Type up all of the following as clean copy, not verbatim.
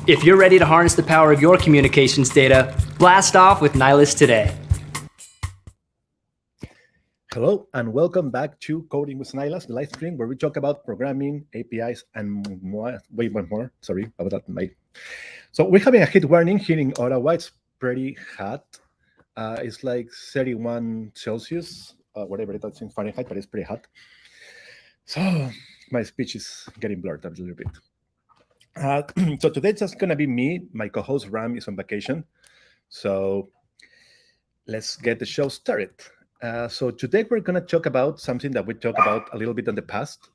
If you're ready to harness the power of your communications data, blast off with Nylas today. Hello, and welcome back to Coding with Nylas, the live stream where we talk about programming, APIs, and way more. Sorry about that. So we're having a heat warning here in Ottawa. It's pretty hot. It's like 31 Celsius, whatever it is in Fahrenheit, but it's pretty hot. So my speech is getting blurred a little bit. So today it's just going to be me. My co-host Ram is on vacation. So let's get the show started. So today we're going to talk about something that we talked about a little bit in the past.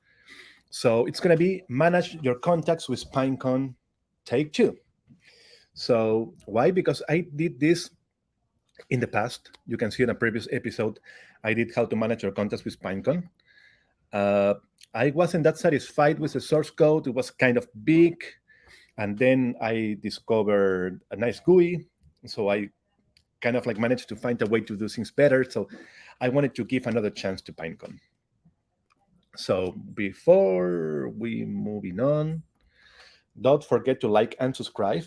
So it's going to be manage your contacts with Pynecone take 2. So why? Because I did this in the past. You can see in a previous episode, I did how to manage your contacts with Pynecone. I wasn't that satisfied with the source code. It was kind of big. And then I discovered a nice GUI. So I kind of like managed to find a way to do things better. So I wanted to give another chance to Pynecone. So before we moving on, don't forget to like and subscribe.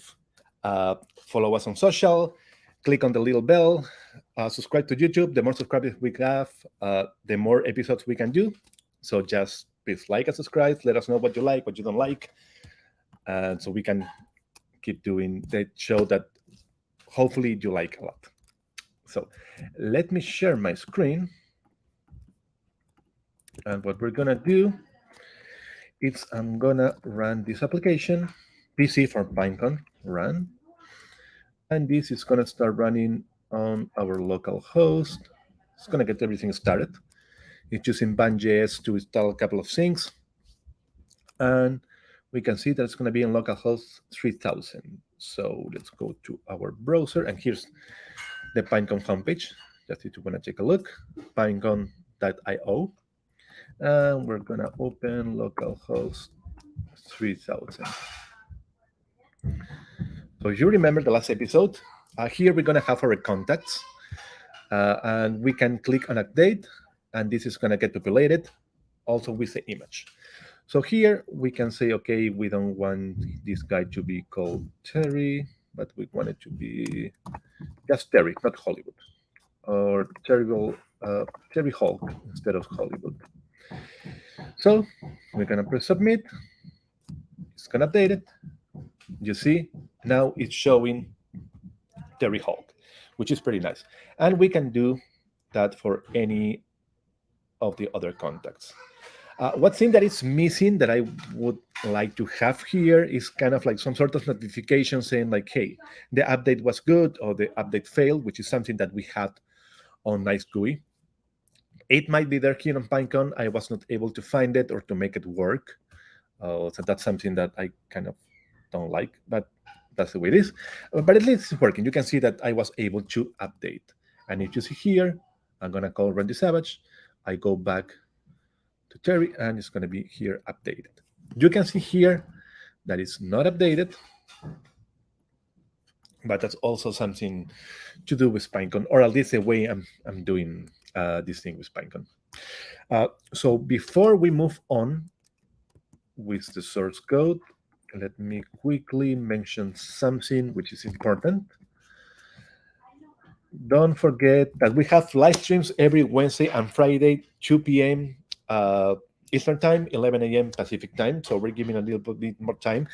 Follow us on social. Click on the little bell. Subscribe to YouTube. The more subscribers we have, the more episodes we can do. So just please like and subscribe. Let us know what you like, what you don't like. So we can keep doing the show that hopefully you like a lot. So let me share my screen. And what we're going to do is I'm going to run this application, PC for Pynecone, run. And this is going to start running on our local host. It's going to get everything started. It's using Band.js to install a couple of things. And we can see that it's going to be on localhost 3000. So let's go to our browser. And here's the Pynecone homepage. Just if you want to take a look, pynecone.io. And we're going to open localhost 3000. So if you remember the last episode, here we're going to have our contacts. And we can click on update. And this is going to get populated also with the image. So here we can say, okay, we don't want this guy to be called Terry, but we want it to be just Terry, not Hollywood, or Terry Hulk instead of Hollywood. So we're going to press submit. It's going to update it. You see, now it's showing Terry Hulk, which is pretty nice. And we can do that for any of the other contacts. One thing that is missing that I would like to have here is kind of like some sort of notification saying like, hey, the update was good or the update failed, which is something that we had on Nice GUI. It might be there here on Pynecone. I was not able to find it or to make it work. So that's something that I kind of don't like, but that's the way it is. But at least it's working. You can see that I was able to update. And if you see here, I'm going to call Randy Savage. I go back to Terry, and it's going to be here updated. You can see here that it's not updated, but that's also something to do with Pynecone, or at least the way I'm doing this thing with Pynecone. So before we move on with the source code, let me quickly mention something which is important. Don't forget that we have live streams every Wednesday and Friday, 2 p.m. Eastern time, 11 a.m. Pacific time. So we're giving a little bit more time.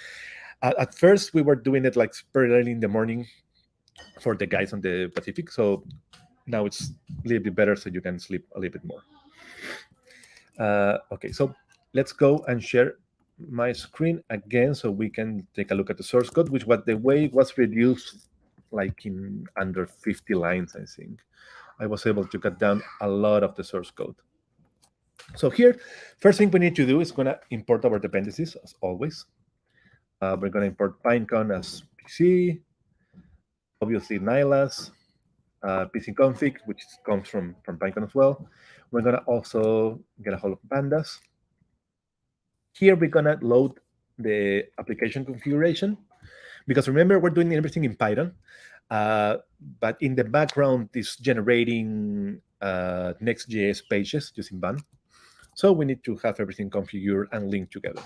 At first, we were doing it like very early in the morning for the guys on the Pacific. So now it's a little bit better so you can sleep a little bit more. Okay, so let's go and share my screen again so we can take a look at the source code, which was the way it was reduced like in under 50 lines, I think. I was able to cut down a lot of the source code. So here, first thing we need to do is going to import our dependencies, as always. We're going to import Pynecone as PC, obviously Nylas, PC config, which comes from Pynecone as well. We're going to also get a hold of pandas. Here, we're going to load the application configuration, because remember, we're doing everything in Python, but in the background, it's generating Next.js pages using Band. So we need to have everything configured and linked together.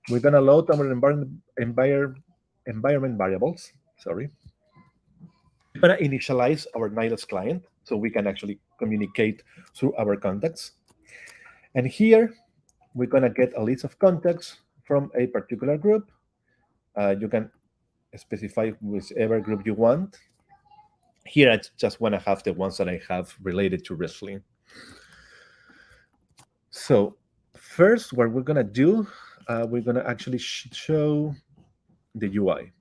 We're going to load our environment variables, sorry. We're going to initialize our Nylas client so we can actually communicate through our contacts. And here, we're going to get a list of contacts from a particular group. You can specify whichever group you want. Here, I just want to have the ones that I have related to wrestling. So first, what we're going to do, we're going to actually show the UI,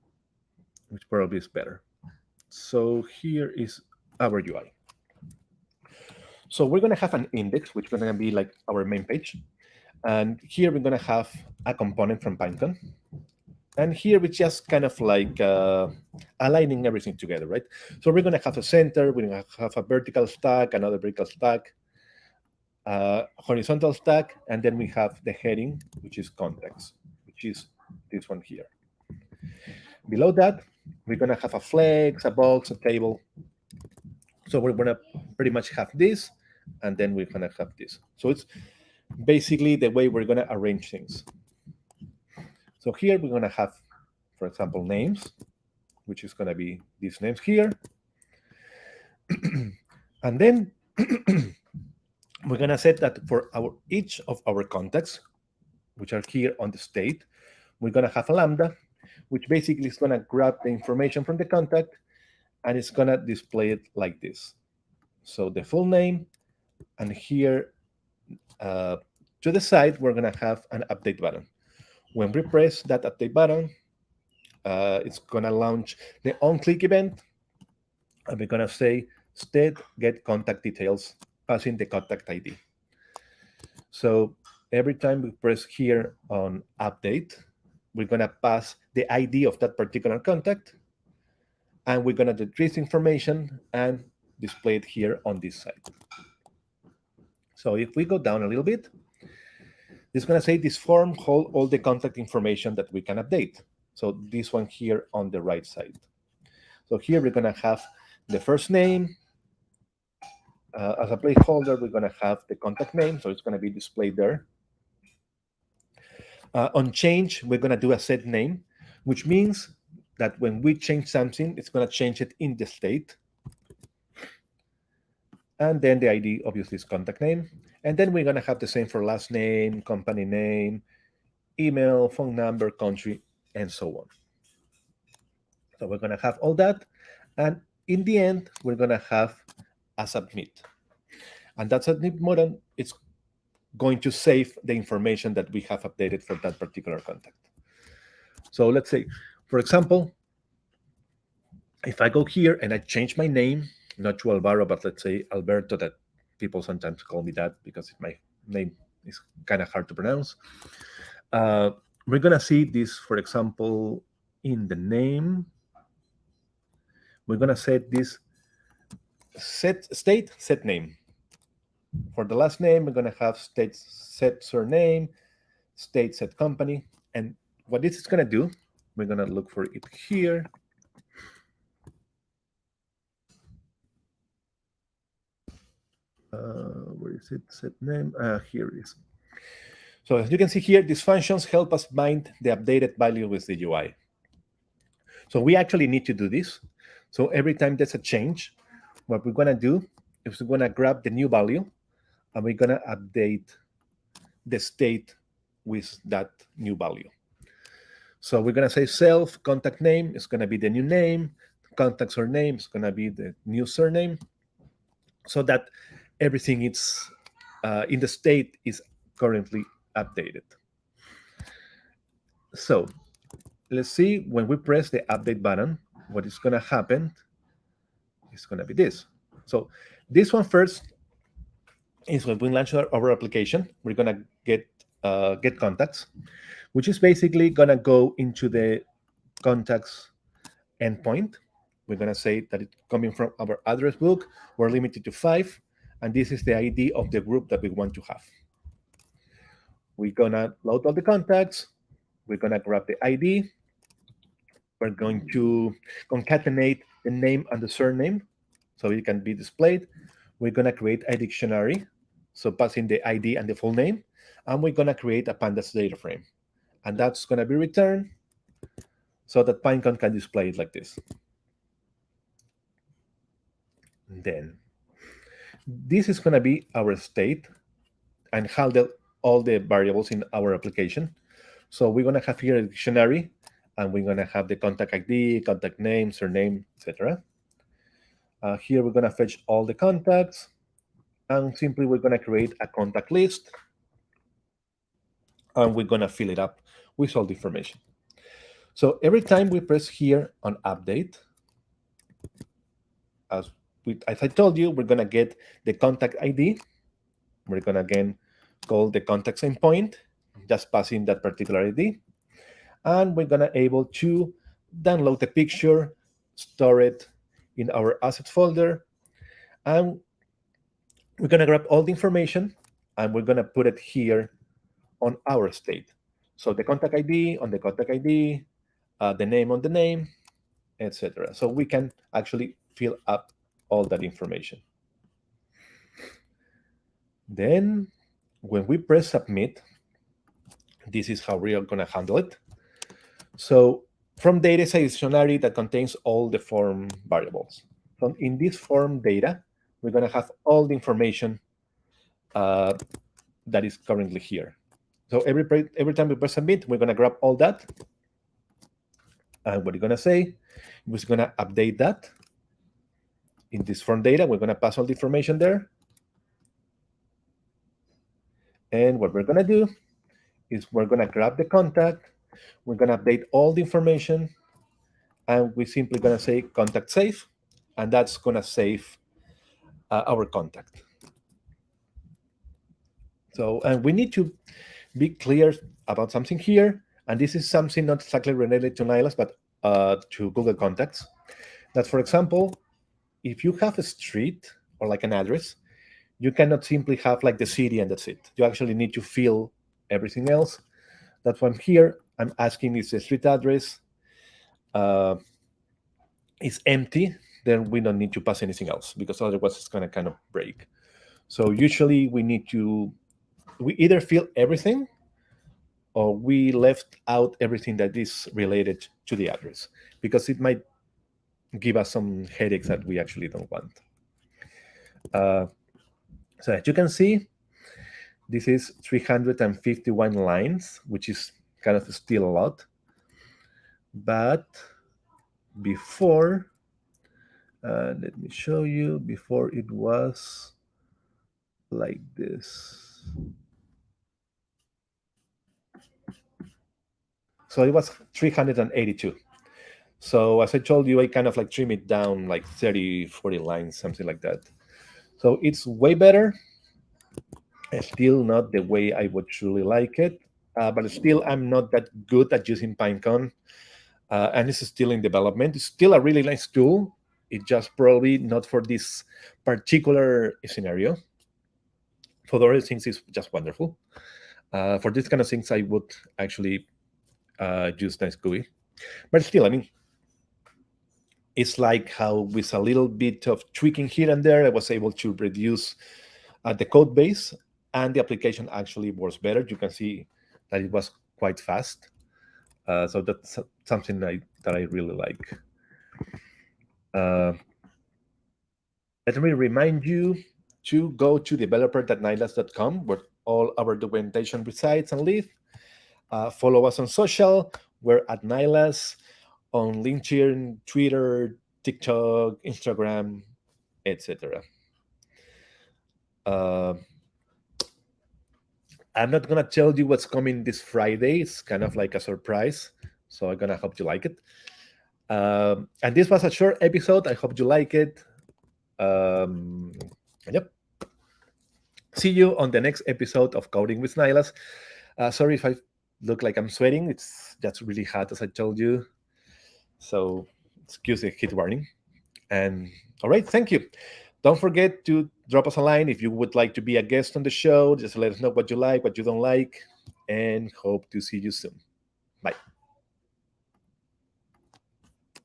which probably is better. So here is our UI. So we're going to have an index, which is going to be like our main page. And here we're going to have a component from Pynecone. And here we're just kind of like aligning everything together, right? So we're going to have a center, we're going to have a vertical stack, another vertical stack, horizontal stack, and then we have the heading, which is context, which is this one here. Below that, we're going to have a flex, a box, a table. So we're going to pretty much have this, and then we're going to have this. So it's basically the way we're going to arrange things. So here we're going to have, for example, names, which is going to be these names here. And then we're going to set that for each of our contacts, which are here on the state, we're going to have a lambda, which basically is going to grab the information from the contact, and it's going to display it like this. So the full name, and here to the side, we're going to have an update button. When we press that update button, it's going to launch the on-click event, and we're going to say state get contact details, passing the contact ID. So every time we press here on update, we're going to pass the ID of that particular contact, and we're going to do this information and display it here on this side. So if we go down a little bit, it's going to say this form hold all the contact information that we can update. So this one here on the right side. So here we're going to have the first name. As a placeholder, we're going to have the contact name, so it's going to be displayed there. On change, we're going to do a set name, which means that when we change something, it's going to change it in the state. And then the ID obviously is contact name. And then we're going to have the same for last name, company name, email, phone number, country, and so on. So we're going to have all that. And in the end, we're going to have a submit. And that submit button, it's going to save the information that we have updated for that particular contact. So let's say, for example, if I go here and I change my name, not to Alvaro, but let's say Alberto, that people sometimes call me that because my name is kind of hard to pronounce. We're going to see this, for example, in the name. We're going to set this state set name. For the last name, we're going to have state set surname, state set company. And what this is going to do, we're going to look for it here. Where is it? Set name. Here it is. So as you can see here, these functions help us bind the updated value with the UI. So we actually need to do this. So every time there's a change, what we're going to do is we're going to grab the new value, and we're going to update the state with that new value. So we're going to say self contact name is going to be the new name, contact surname is going to be the new surname, so that everything is in the state is currently updated. So let's see, when we press the update button, what is going to happen is going to be this. So this one first is when we launch our application, we're going to get contacts, which is basically going to go into the contacts endpoint. We're going to say that it's coming from our address book. We're limited to 5, and this is the ID of the group that we want to have. We're going to load all the contacts. We're going to grab the ID. We're going to concatenate the name and the surname so it can be displayed. We're going to create a dictionary, so passing the ID and the full name, and we're going to create a pandas data frame. And that's going to be returned so that Pynecone can display it like this. Then this is going to be our state and handle all the variables in our application. So we're going to have here a dictionary, and we're going to have the contact ID, contact name, surname, etc. Here we're going to fetch all the contacts, and simply we're going to create a contact list, and we're going to fill it up with all the information. So every time we press here on update, as I told you, we're going to get the contact ID. We're going to again call the contact endpoint, just passing that particular ID. And we're going to able to download the picture, store it in our assets folder, and we're going to grab all the information, and we're going to put it here on our state. So the contact ID on the contact ID, the name on the name, etc. So we can actually fill up all that information. Then when we press submit, this is how we are going to handle it. So from data is a dictionary that contains all the form variables. So in this form data, we're going to have all the information that is currently here. So every time we press submit, we're going to grab all that. And what we're going to say, we're going to update that. In this form data, we're going to pass all the information there. And what we're going to do is we're going to grab the contact. We're going to update all the information. And we're simply going to say contact save. And that's going to save our contact. So, and we need to be clear about something here. And this is something not exactly related to Nylas, but to Google Contacts. That, for example, if you have a street or like an address, you cannot simply have like the city and that's it. You actually need to fill everything else. That's why I'm here. I'm asking if the street address is empty, then we don't need to pass anything else, because otherwise it's going to kind of break. So usually we either fill everything or we left out everything that is related to the address, because it might give us some headaches that we actually don't want. So as you can see, this is 351 lines, which is kind of still a lot. But before, let me show you, before it was like this. So it was 382. So as I told you, I kind of like trim it down like 30, 40 lines, something like that. So it's way better. Still not the way I would truly like it, but still I'm not that good at using Pynecone, and it's still in development. It's still a really nice tool. It's just probably not for this particular scenario. For the other things, it's just wonderful. For these kind of things, I would actually use Nice GUI. But still, I mean, it's like how with a little bit of tweaking here and there, I was able to reduce the code base, and the application actually works better. You can see that it was quite fast. So that's something that I really like. Let me remind you to go to developer.nylas.com, where all our documentation resides and live. Follow us on social. We're at Nylas on LinkedIn, Twitter, TikTok, Instagram, etc. I'm not going to tell you what's coming this Friday. It's kind of like a surprise. So I'm going to hope you like it. And this was a short episode. I hope you like it. Yep. See you on the next episode of Coding with Nylas. Sorry if I look like I'm sweating. It's just really hot, as I told you. So excuse the heat warning. And all right, thank you. Don't forget to drop us a line if you would like to be a guest on the show. Just let us know what you like, what you don't like, and hope to see you soon. Bye.